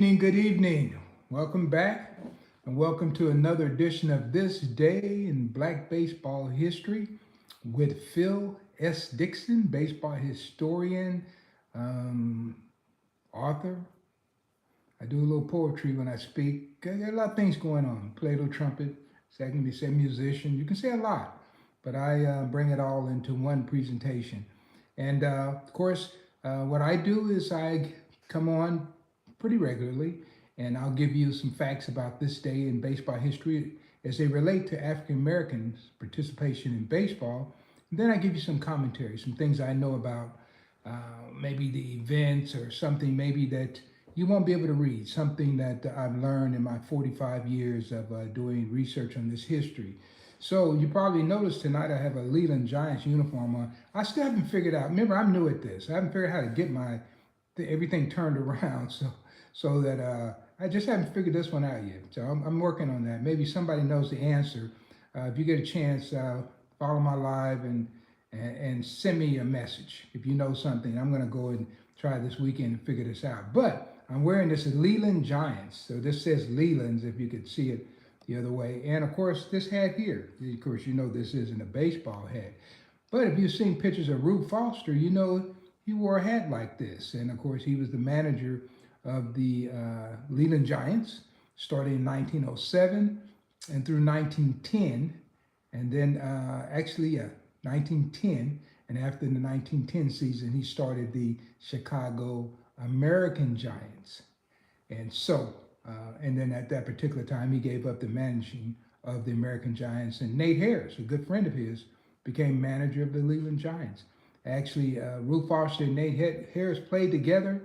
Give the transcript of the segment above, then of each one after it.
Good evening. Welcome back, and welcome to another edition of This Day in Black Baseball History with Phil S. Dixon, baseball historian, um, author. I do a little poetry when I speak. I got a lot of things going on. Play a little trumpet. Secondly, say musician. You can say a lot, but I bring it all into one presentation. And of course, what I do is I come on pretty regularly, and I'll give you some facts about this day in baseball history as they relate to African Americans' participation in baseball. And then I give you some commentary, some things I know about maybe the events or something maybe that you won't be able to read, something that I've learned in my 45 years of doing research on this history. So you probably noticed tonight I have a Leland Giants uniform on. I still haven't figured out. Remember, I'm new at this. I haven't figured out how to get my everything turned around. So that I just haven't figured this one out yet. So I'm working on that. Maybe somebody knows the answer. If you get a chance, follow my live and send me a message if you know something. I'm going to go and try this weekend and figure this out. But I'm wearing this Leland Giants. So this says Leland's if you could see it the other way. And of course, this hat here. Of course, you know this isn't a baseball hat. But if you've seen pictures of Rube Foster, you know he wore a hat like this. And of course, he was the manager of the Leland Giants, starting in 1907 and through 1910. And then 1910. And after the 1910 season, he started the Chicago American Giants. And so, and then at that particular time, he gave up the managing of the American Giants. And Nate Harris, a good friend of his, became manager of the Leland Giants. Actually, Rube Foster and Nate Harris played together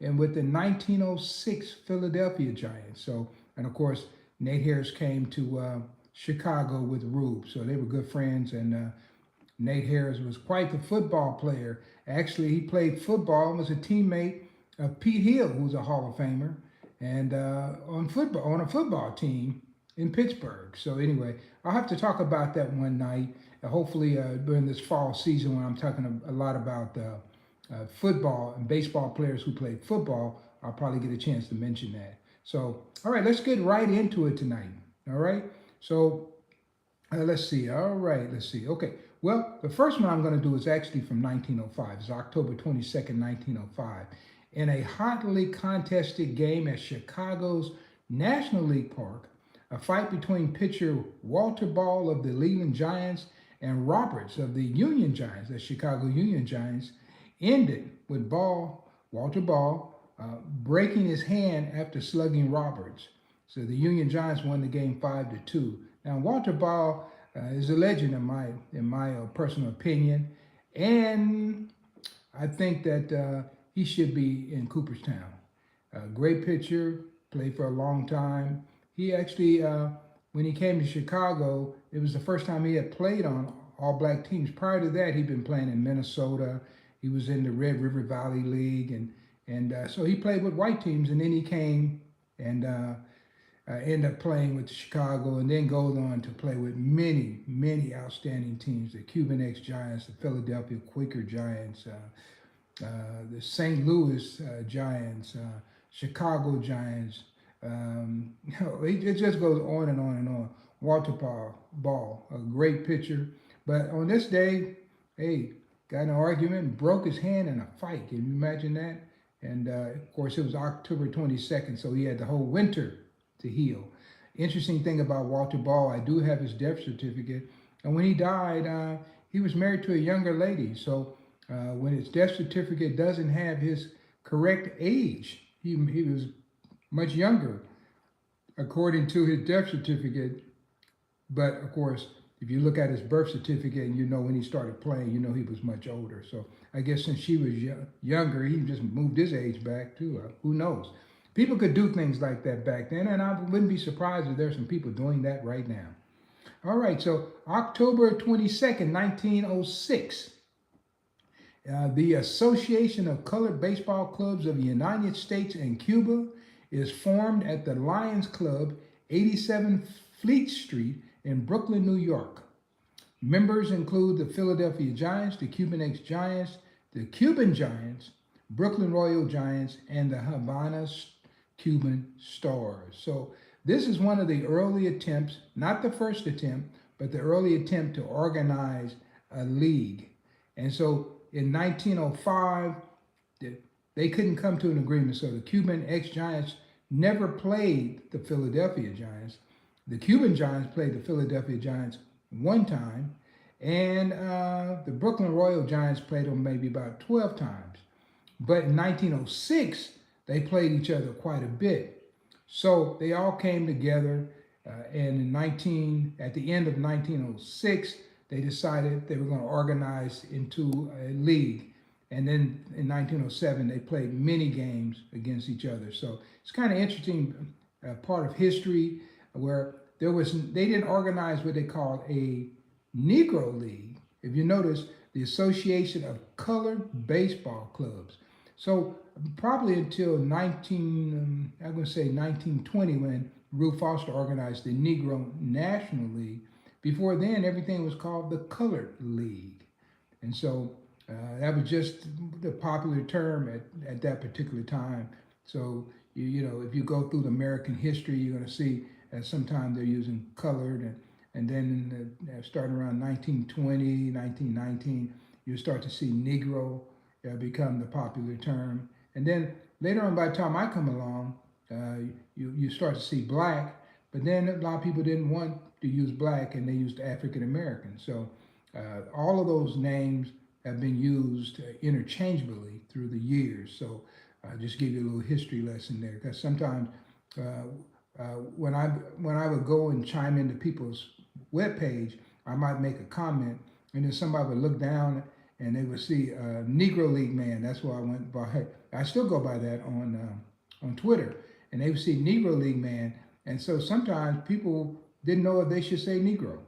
and with the 1906 Philadelphia Giants. So, and of course, Nate Harris came to Chicago with Rube. So they were good friends. And Nate Harris was quite the football player. Actually, he played football and was a teammate of Pete Hill, who's a Hall of Famer, and on a football team in Pittsburgh. So anyway, I'll have to talk about that one night. Hopefully during this fall season when I'm talking a lot about football and baseball players who played football, I'll probably get a chance to mention that. So, all right, let's get right into it tonight. All right, so let's see. All right, let's see. Okay, well, the first one I'm going to do is actually from 1905. It's October 22nd, 1905. In a hotly contested game at Chicago's National League Park, a fight between pitcher Walter Ball of the Leland Giants and Roberts of the Union Giants, the Chicago Union Giants, ended with Walter Ball, breaking his hand after slugging Roberts. So the Union Giants won the game 5-2. Now Walter Ball is a legend in my personal opinion, and I think that he should be in Cooperstown. Great pitcher, played for a long time. He actually, when he came to Chicago, it was the first time he had played on all black teams. Prior to that, he'd been playing in Minnesota. He was in the Red River Valley League, and so he played with white teams, and then he came and ended up playing with Chicago, and then goes on to play with many, many outstanding teams: the Cuban X Giants, the Philadelphia Quaker Giants, the St. Louis Giants, Chicago Giants. It just goes on and on and on. Walter Ball, a great pitcher, but on this day, hey, got in an argument, broke his hand in a fight. Can you imagine that? And of course, it was October 22nd, so he had the whole winter to heal. Interesting thing about Walter Ball, I do have his death certificate. And when he died, he was married to a younger lady. So when his death certificate doesn't have his correct age, he was much younger according to his death certificate. But of course, if you look at his birth certificate and you know when he started playing, you know he was much older. So I guess since she was younger, he just moved his age back too. Who knows? People could do things like that back then, and I wouldn't be surprised if there's some people doing that right now. All right, so October 22nd, 1906, the Association of Colored Baseball Clubs of the United States and Cuba is formed at the Lions Club, 87 Fleet Street in Brooklyn, New York. Members include the Philadelphia Giants, the Cuban X Giants, the Cuban Giants, Brooklyn Royal Giants, and the Havana Cuban Stars. So this is one of the early attempts, not the first attempt, but the early attempt to organize a league. And so in 1905, they couldn't come to an agreement. So the Cuban ex-Giants never played the Philadelphia Giants. The Cuban Giants played the Philadelphia Giants one time, and the Brooklyn Royal Giants played them maybe about 12 times. But in 1906, they played each other quite a bit. So they all came together, and at the end of 1906, they decided they were going to organize into a league. And then in 1907, they played many games against each other. So it's kind of interesting part of history where they didn't organize what they called a Negro League. If you notice, the Association of Colored Baseball Clubs. So probably until I'm going to say 1920, when Ruth Foster organized the Negro National League. Before then, everything was called the Colored League. And so that was just the popular term at that particular time. So, if you go through the American history, you're going to see that sometimes they're using colored. And then starting around 1920, 1919, you start to see Negro become the popular term. And then later on, by the time I come along, you start to see black. But then a lot of people didn't want to use black, and they used African American. So all of those names have been used interchangeably through the years. So just give you a little history lesson there, because sometimes when I would go and chime into people's webpage, I might make a comment, and then somebody would look down and they would see Negro League Man. That's why I went by. I still go by that on Twitter, and they would see Negro League Man, and so sometimes people didn't know if they should say Negro.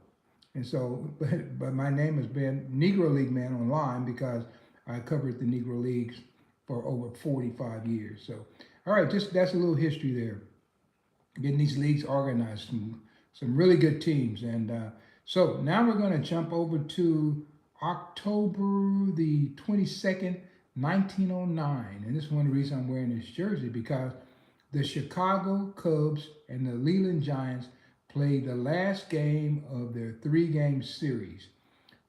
And so, but my name has been Negro League Man online because I covered the Negro Leagues for over 45 years. So, all right, that's a little history there. Getting these leagues organized, some really good teams. And so now we're going to jump over to October the 22nd, 1909. And this is one of the reasons I'm wearing this jersey, because the Chicago Cubs and the Leland Giants played the last game of their 3-game series.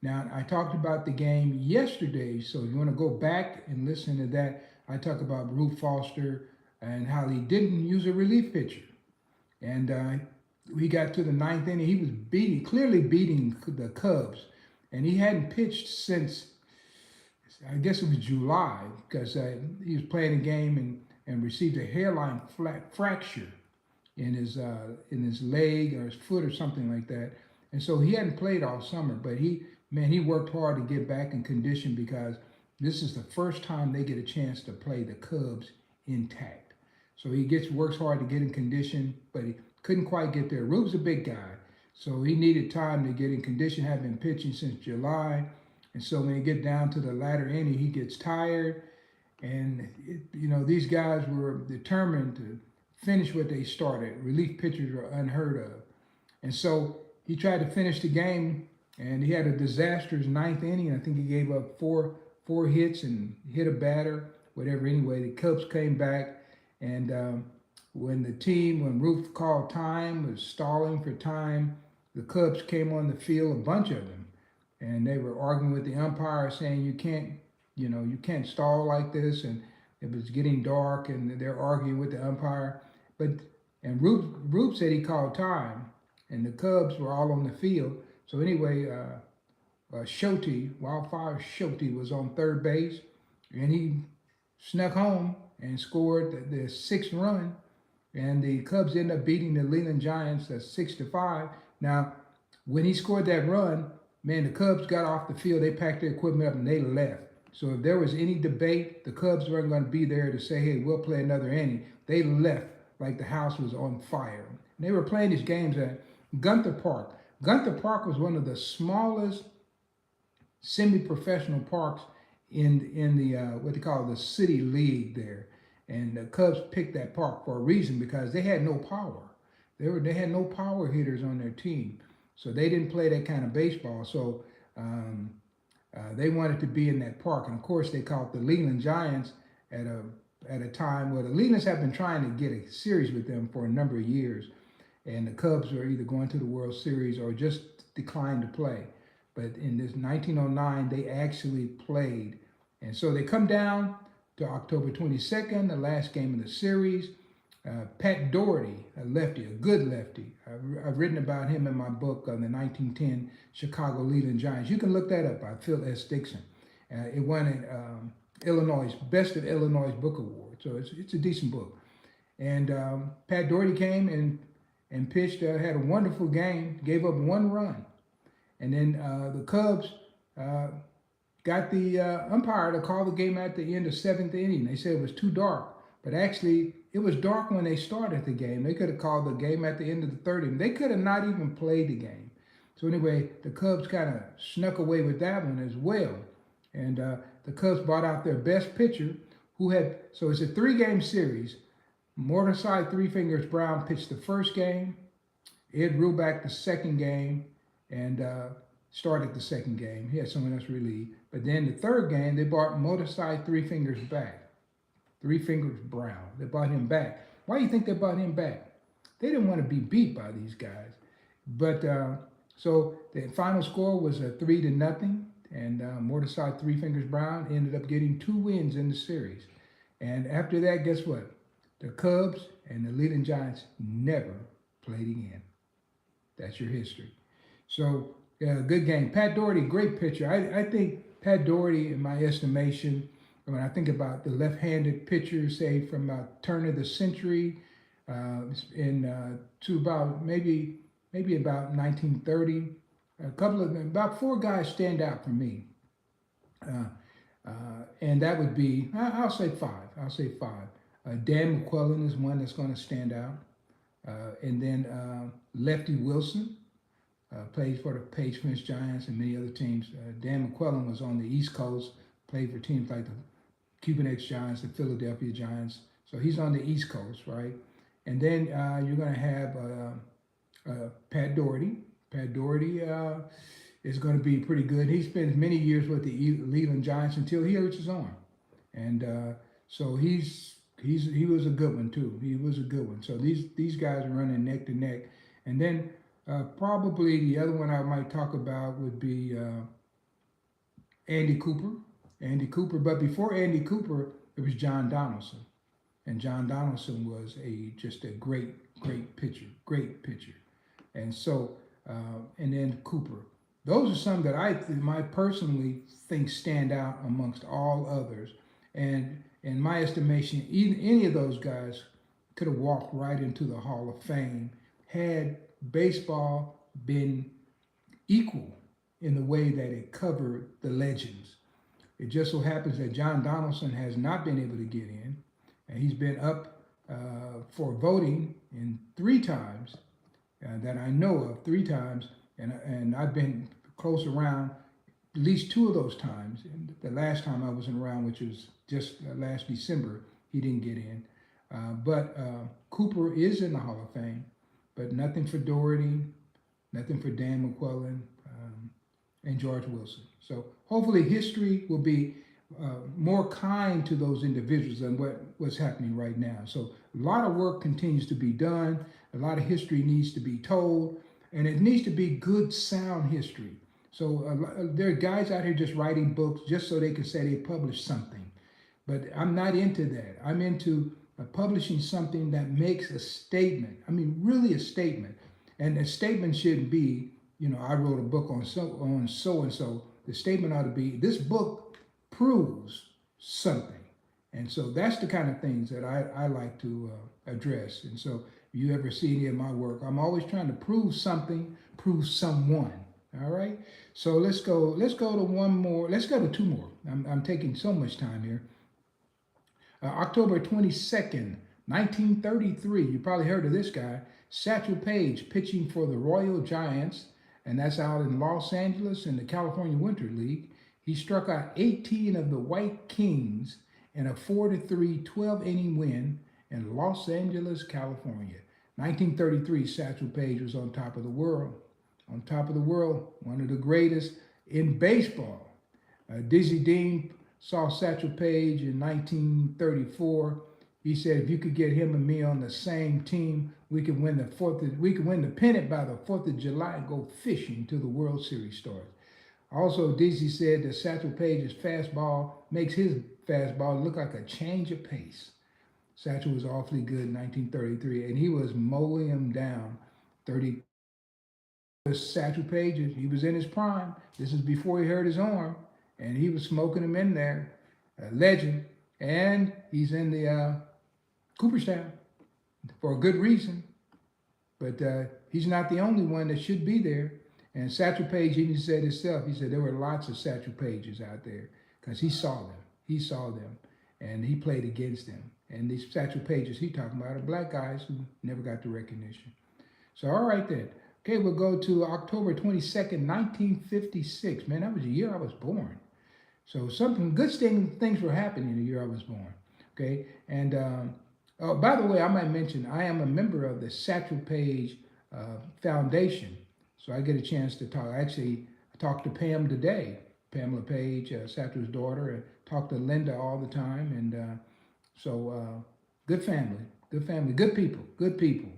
Now, I talked about the game yesterday, so if you want to go back and listen to that, I talk about Ruth Foster and how he didn't use a relief pitcher. And we got to the 9th inning. He was clearly beating the Cubs. And he hadn't pitched since, I guess it was July, because he was playing a game and received a hairline fracture in his leg or his foot or something like that. And so he hadn't played all summer, but he worked hard to get back in condition, because this is the first time they get a chance to play the Cubs intact. So he works hard to get in condition, but he couldn't quite get there. Rube's a big guy, so he needed time to get in condition. Had been pitching since July, and so when he get down to the latter inning, he gets tired. And these guys were determined to finish what they started. Relief pitchers are unheard of, and so he tried to finish the game, and he had a disastrous 9th inning. I think he gave up four hits and hit a batter, whatever. Anyway, the Cubs came back, and when Ruth called time, was stalling for time, the Cubs came on the field, a bunch of them, and they were arguing with the umpire, saying you can't stall like this, and it was getting dark, and they're arguing with the umpire. And Ruth said he called time, and the Cubs were all on the field. So anyway, Wildfire Schulte was on third base, and he snuck home and scored the 6th run, and the Cubs ended up beating the Leland Giants 6-5. Now, when he scored that run, man, the Cubs got off the field, they packed their equipment up, and they left. So if there was any debate, the Cubs weren't going to be there to say, hey, we'll play another inning. They left like the house was on fire. And they were playing these games at Gunther Park. Gunther Park was one of the smallest semi-professional parks in the what they call the city league there. And the Cubs picked that park for a reason, because they had no power. They had no power hitters on their team. So they didn't play that kind of baseball. So they wanted to be in that park. And of course, they caught the Leland Giants at a at a time where the Lelands have been trying to get a series with them for a number of years, and the Cubs were either going to the World Series or just declined to play. But in this 1909, they actually played. And so they come down to October 22nd, the last game of the series. Pat Doherty, a lefty, a good lefty. I've written about him in my book on the 1910 Chicago Leland Giants. You can look that up by Phil S. Dixon. It won an Illinois Best of Illinois Book Award, so it's a decent book. And Pat Doherty came and pitched, had a wonderful game, gave up one run. And then the Cubs got the umpire to call the game at the end of seventh inning. They said it was too dark, but actually it was dark when they started the game. They could have called the game at the end of the third inning. They could have not even played the game. So anyway, the Cubs kind of snuck away with that one as well. And the Cubs brought out their best pitcher, who had, so it's a 3-game series. Mordecai Three Fingers Brown pitched the first game. Ed Ruback the second game, and started the second game. He had someone else relieve. But then the third game, they brought Mordecai Three Fingers back. Three Fingers Brown. They brought him back. Why do you think they brought him back? They didn't want to be beat by these guys. But so the final score was a 3-0, and Mordecai Three Fingers Brown ended up getting 2 wins in the series. And after that, guess what? The Cubs and the Leland Giants never played again. That's your history. So, good game. Pat Doherty, great pitcher. I think Pat Doherty, in my estimation, when I think about the left-handed pitchers, say from turn of the century to about maybe about 1930, a couple of them, about 4 guys stand out for me, and that would be I'll say 5. I'll say 5. Dan McClellan is one that's going to stand out, and then Lefty Wilson. Plays for the Paige Giants and many other teams. Dan McClellan was on the East Coast, played for teams like the Cuban X Giants, the Philadelphia Giants. So he's on the East Coast, right? And then you're going to have Pat Doherty. Pat Doherty is going to be pretty good. He spends many years with the Leland Giants until he hurts his arm, and so he was a good one too. He was a good one. So these guys are running neck to neck, and then. Probably the other one I might talk about would be Andy Cooper. But before Andy Cooper, it was John Donaldson. And John Donaldson was just a great pitcher. And so, and then Cooper. Those are some that I personally think stand out amongst all others. And in my estimation, any of those guys could have walked right into the Hall of Fame had baseball been equal in the way that it covered the legends. It just so happens that John Donaldson has not been able to get in, and he's been up for voting in 3 times that I know of, 3 times, and I've been close around at least 2 of those times. And the last time I wasn't around, which was just last December, he didn't get in. But Cooper is in the Hall of Fame. But nothing for Doherty, nothing for Dan McClellan, and George Wilson. So hopefully history will be more kind to those individuals than what's happening right now. So a lot of work continues to be done. A lot of history needs to be told, and it needs to be good, sound history. So there are guys out here just writing books just so they can say they published something. But I'm not into that. I'm into publishing something that makes a statement. I mean, really a statement. And the statement shouldn't be, I wrote a book on so-and-so. The statement ought to be, this book proves something. And so that's the kind of things that I like to address. And so if you ever see any of my work, I'm always trying to prove something, prove someone. All right? So let's go to one more. Let's go to 2 more. I'm taking so much time here. October 22nd, 1933, you probably heard of this guy, Satchel Paige, pitching for the Royal Giants, and that's out in Los Angeles in the California Winter League. He struck out 18 of the White Kings in a 4-3 12-inning win in Los Angeles, California. 1933, Satchel Paige was on top of the world. On top of the world, one of the greatest in baseball. Dizzy Dean saw Satchel Paige in 1934. He said, if you could get him and me on the same team, we could win we could win the pennant by the 4th of July and go fishing till the World Series starts. Also, Dizzy said that Satchel Paige's fastball makes his fastball look like a change of pace. Satchel was awfully good in 1933, and he was mowing him down. 30 Satchel Paige, he was in his prime. This is before he hurt his arm, and he was smoking him in there. A legend, and he's in the Cooperstown for a good reason. But he's not the only one that should be there. And Satchel Paige even said himself, he said there were lots of Satchel Paiges out there because he saw them. He saw them, and he played against them. And these Satchel Paiges he talking about are black guys who never got the recognition. So all right then. Okay, we'll go to October 22nd, 1956. Man, that was the year I was born. So something good things were happening the year I was born. Okay, and oh, by the way, I might mention I am a member of the Satchel Paige Foundation. So I get a chance to talk. Actually, I talked to Pam today, Pamela Paige, Satchel's daughter, and talked to Linda all the time. And so good family, good people.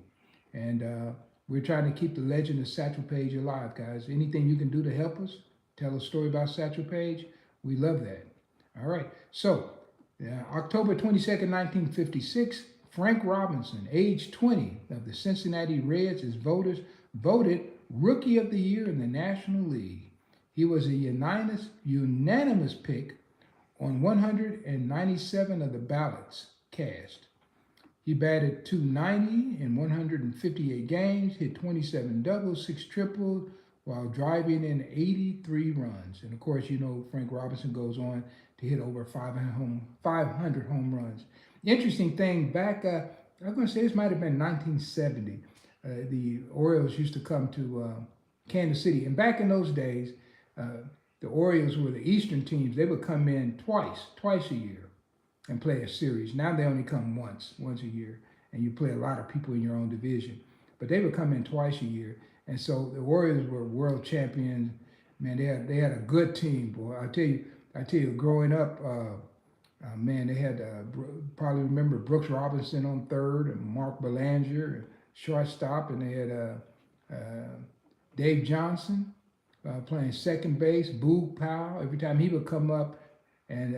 And we're trying to keep the legend of Satchel Paige alive, guys. Anything you can do to help us, tell a story about Satchel Paige, we love that. All right, so October 22nd, 1956, Frank Robinson, age 20, of the Cincinnati Reds, is voted Rookie of the Year in the National League. He was a unanimous pick on 197 of the ballots cast. He batted .290 in 158 games, hit 27 doubles, 6 triples, while driving in 83 runs. And of course, you know, Frank Robinson goes on to hit over 500 home runs. The interesting thing, back, I'm going to say this might have been 1970. The Orioles used to come to Kansas City. And back in those days, the Orioles were the Eastern teams. They would come in twice a year and play a series. Now they only come once a year. And you play a lot of people in your own division. But they would come in twice a year. And so the Warriors were world champions. Man, they had a good team, boy. I tell you, growing up, man, they had probably remember Brooks Robinson on third and Mark Belanger, shortstop, and they had Dave Johnson playing second base. Boog Powell. Every time he would come up, and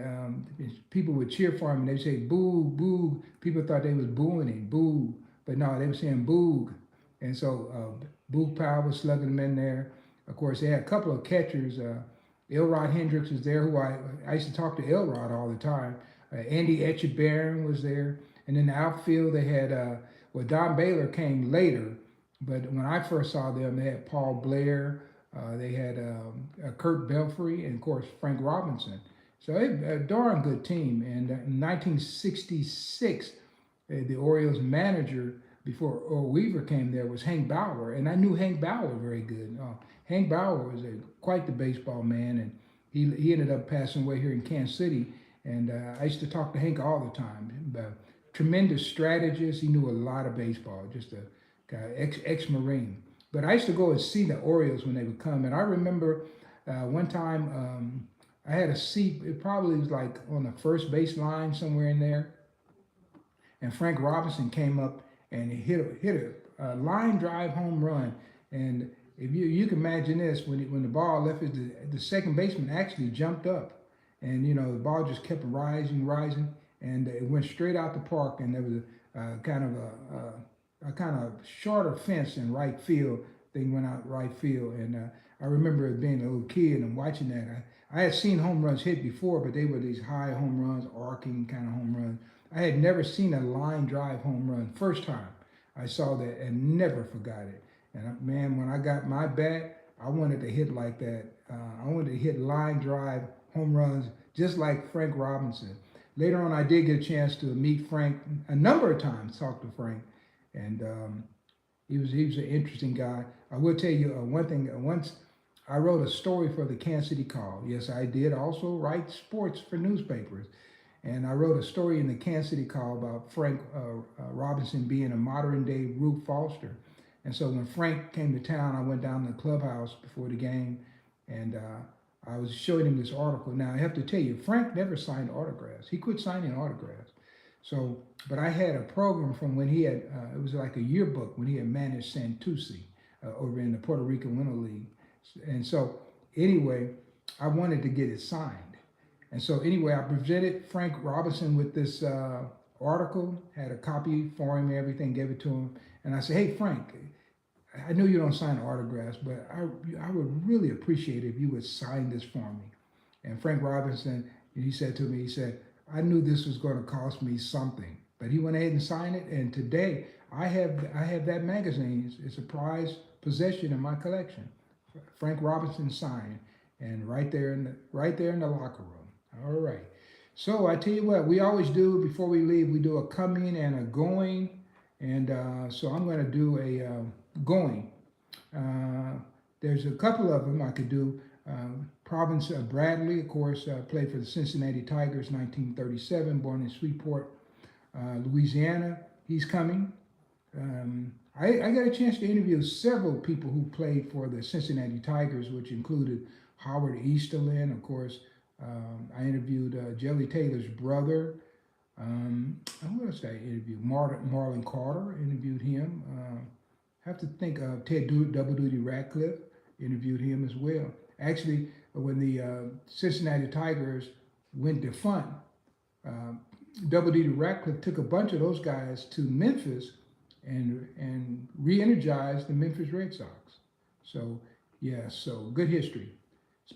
people would cheer for him, and they'd say "Boog, Boog." People thought they was booing him, Boog, but no, they were saying Boog. And so Boog Powell was slugging them in there. Of course, they had a couple of catchers. Elrod Hendricks was there, who I used to talk to Elrod all the time. Andy Etchebarren was there. And in the outfield, they had, well, Don Baylor came later, but when I first saw them, they had Paul Blair, they had Kurt Belfry, and of course, Frank Robinson. So a darn good team. And in 1966, the Orioles manager, before Earl Weaver came there, was Hank Bauer, and I knew Hank Bauer very good. Hank Bauer was quite the baseball man, and he ended up passing away here in Kansas City. And I used to talk to Hank all the time. Tremendous strategist. He knew a lot of baseball, just a guy, ex-Marine. But I used to go and see the Orioles when they would come. And I remember one time I had a seat, it probably was like on the first base line somewhere in there. And Frank Robinson came up and he hit a line drive home run. And if you can imagine this, when the ball left it, the second baseman actually jumped up. And, you know, the ball just kept rising, and it went straight out the park. And there was a kind of shorter fence in right field. They went out right field. And I remember being a little kid and watching that. I had seen home runs hit before, but they were these high home runs, arcing kind of home runs. I had never seen a line drive home run. First time I saw that and never forgot it. And man, when I got my bat, I wanted to hit like that. I wanted to hit line drive home runs just like Frank Robinson. Later on, I did get a chance to meet Frank a number of times, talk to Frank. And he was an interesting guy. I will tell you one thing. Once I wrote a story for the Kansas City Call. Yes, I did also write sports for newspapers. And I wrote a story in the Kansas City Call about Frank Robinson being a modern-day Rube Foster. And so when Frank came to town, I went down to the clubhouse before the game, and I was showing him this article. Now I have to tell you, Frank never signed autographs. He quit signing autographs. So, but I had a program from when he had, it was like a yearbook when he had managed Santurce over in the Puerto Rican Winter League. And so, anyway, I wanted to get it signed. And so, anyway, I presented Frank Robinson with this article, had a copy for him, everything, gave it to him. And I said, hey, Frank, I know you don't sign autographs, but I would really appreciate it if you would sign this for me. And Frank Robinson, he said to me, he said, I knew this was going to cost me something, but he went ahead and signed it. And today I have that magazine. It's a prized possession in my collection. Frank Robinson signed, and right there in the locker room. All right. So I tell you what, we always do before we leave. We do a coming and a going, and so I'm going to do a going. There's a couple of them I could do. Province Bradley, of course, played for the Cincinnati Tigers, 1937, born in Shreveport, Louisiana. He's coming. I got a chance to interview several people who played for the Cincinnati Tigers, which included Howard Easterlin, of course. I interviewed Jelly Taylor's brother. Who else did I interview? Marlon Carter, interviewed him. Have to think of Ted Double Duty Ratcliffe, interviewed him as well. Actually, when the Cincinnati Tigers went defunct, Double Duty Ratcliffe took a bunch of those guys to Memphis and re-energized the Memphis Red Sox. So, yeah, so good history.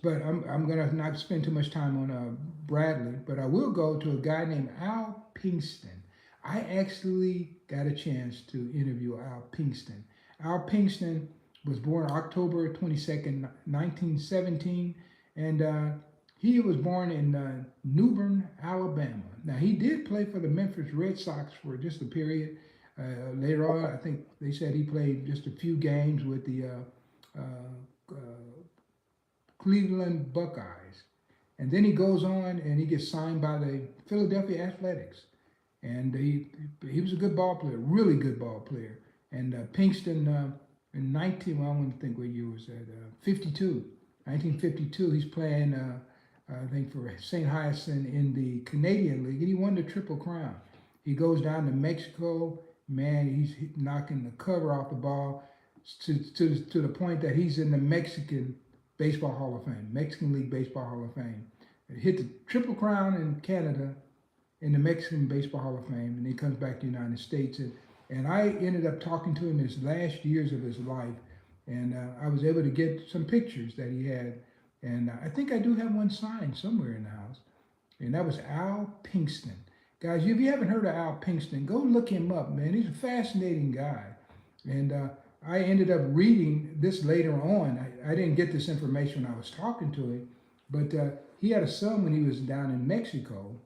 But I'm going to not spend too much time on Bradley, but I will go to a guy named Al Pinkston. I actually got a chance to interview Al Pinkston. Al Pinkston was born October 22nd, 1917, and he was born in New Bern, Alabama. Now, he did play for the Memphis Red Sox for just a period. Later on, I think they said he played just a few games with the Cleveland Buckeyes. And then he goes on and he gets signed by the Philadelphia Athletics. And he was a good ball player, really good ball player. And Pinkston, in I want to think what year was that, 1952, he's playing, I think, for St. Hyacinth in the Canadian League, and he won the Triple Crown. He goes down to Mexico, man, he's knocking the cover off the ball to the point that he's in the Mexican Baseball Hall of Fame, Mexican League Baseball Hall of Fame. He hit the Triple Crown in Canada, in the Mexican Baseball Hall of Fame, and he comes back to the United States. And I ended up talking to him his last years of his life, and I was able to get some pictures that he had, and I think I do have one signed somewhere in the house, and that was Al Pinkston. Guys, if you haven't heard of Al Pinkston, go look him up, man. He's a fascinating guy, and I ended up reading this later on. I didn't get this information when I was talking to him, but he had a son when he was down in Mexico,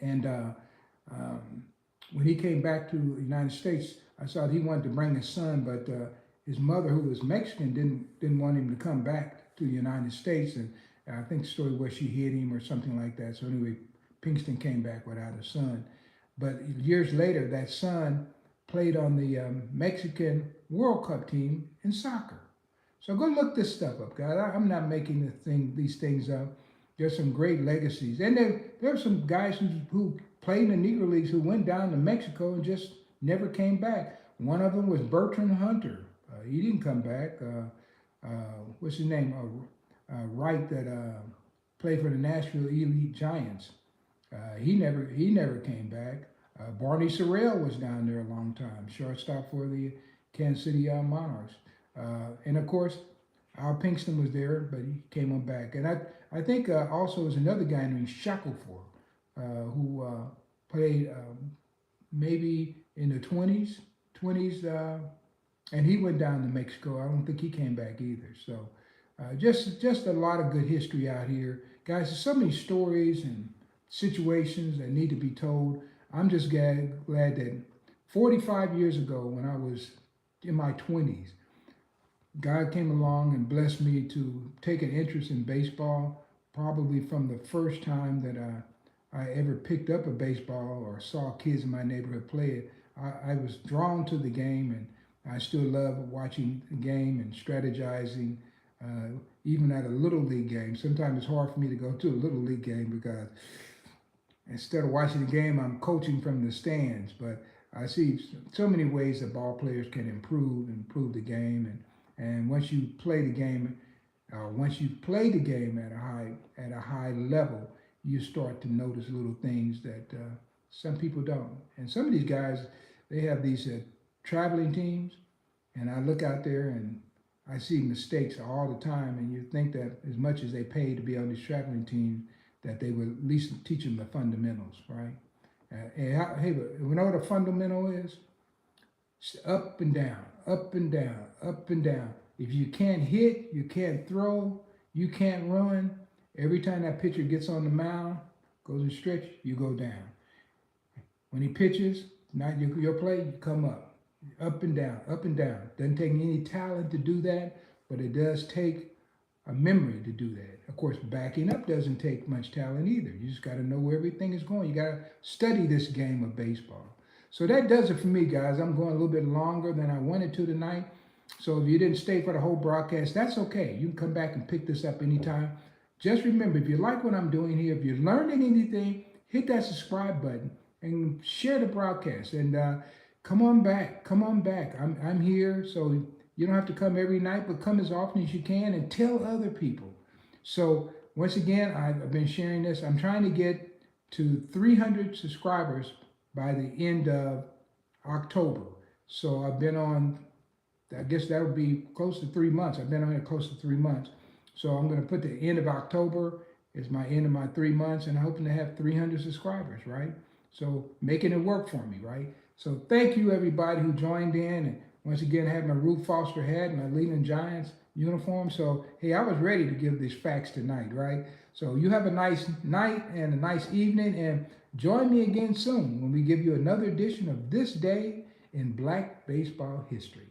and when he came back to the United States, I saw he wanted to bring his son, but his mother, who was Mexican, didn't want him to come back to the United States, and I think the story was she hid him or something like that. So anyway, Pinkston came back without a son. But years later, that son played on the Mexican World Cup team in soccer. So go look this stuff up, guys. I'm not making these things up. There's some great legacies. And there are some guys who played in the Negro Leagues who went down to Mexico and just never came back. One of them was Bertrand Hunter. He didn't come back. What's his name? Wright, that played for the Nashville Elite Giants. He never came back. Barney Sorrell was down there a long time, shortstop for the Kansas City Monarchs. And of course, Al Pinkston was there, but he came on back. And I think also was another guy named Shackelford, who played maybe in the 20s, and he went down to Mexico. I don't think he came back either. So just a lot of good history out here. Guys, there's so many stories and situations that need to be told. I'm just glad that 45 years ago, when I was in my 20s, God came along and blessed me to take an interest in baseball, probably from the first time that I ever picked up a baseball or saw kids in my neighborhood play it. I was drawn to the game, and I still love watching the game and strategizing. even at a little league game. Sometimes it's hard for me to go to a little league game because instead of watching the game, I'm coaching from the stands. But I see so many ways that ball players can improve the game, and once you play the game, once you play the game at a high level, you start to notice little things that some people don't. And some of these guys, they have these traveling teams, and I look out there and I see mistakes all the time, and you think that as much as they pay to be on these traveling teams, that they would at least teach them the fundamentals, right? Hey, but you know what a fundamental is? It's up and down, up and down, up and down. If you can't hit, you can't throw, you can't run, every time that pitcher gets on the mound, goes in stretch, you go down. When he pitches, not your play, you come up. Up and down, up and down. Doesn't take any talent to do that, but it does take a memory to do that. Of course, backing up doesn't take much talent either. You just got to know where everything is going. You got to study this game of baseball. So that does it for me, guys. I'm going a little bit longer than I wanted to tonight. So if you didn't stay for the whole broadcast, that's okay. You can come back and pick this up anytime. Just remember, if you like what I'm doing here, if you're learning anything, hit that subscribe button and share the broadcast. And come on back. Come on back. I'm here, so you don't have to come every night, but come as often as you can and tell other people. So once again, I've been sharing this. I'm trying to get to 300 subscribers by the end of October. So I've been on, I guess that would be close to 3 months. I've been on it close to 3 months. So I'm going to put the end of October as my end of my 3 months, and I'm hoping to have 300 subscribers, right? So making it work for me, right? So thank you, everybody who joined in. And once again, I have my Ruth Foster hat and my Leland Giants uniform. So, hey, I was ready to give these facts tonight, right? So you have a nice night and a nice evening, and join me again soon when we give you another edition of This Day in Black Baseball History.